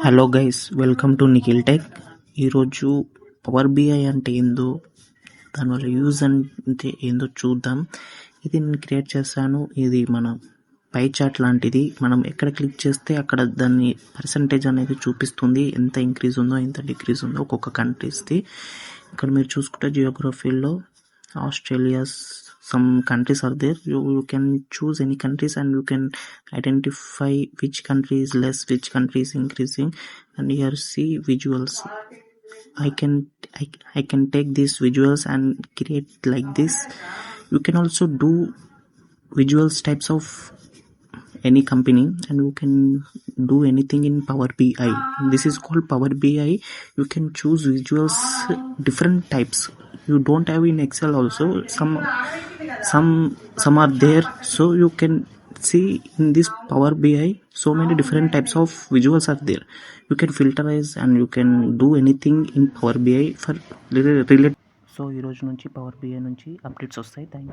Hello guys, welcome to Nikhil tech. ఈరోజు power BI అంటే ఏందో, దానివల్ల యూజ్ అంటే ఏందో చూద్దాం. ఇది నేను క్రియేట్ చేశాను. ఇది మన పై చార్ట్ లాంటిది. మనం ఎక్కడ క్లిక్ చేస్తే అక్కడ దాన్ని పర్సంటేజ్ అనేది చూపిస్తుంది, ఎంత ఇంక్రీజ్ ఉందో ఎంత డిక్రీజ్ ఉందో ఒక్కొక్క కంట్రీస్ది. ఇక్కడ మీరు చూసుకుంటే జియోగ్రఫీలో Australia's some countries are there. You can choose any countries and you can identify which country is less, which country is increasing, and here see visuals. I can take these visuals and create like this. You can also do visuals types of any company and you can do anything in Power BI. This is called Power BI. You can choose visuals different types. You don't have in Excel also. Some are there, so you can see in this Power BI so many different types of visuals are there. You can filterize and you can do anything in Power BI for related. So ఈ రోజు నుంచి Power BI నుంచి updates వస్తాయి. Thank you.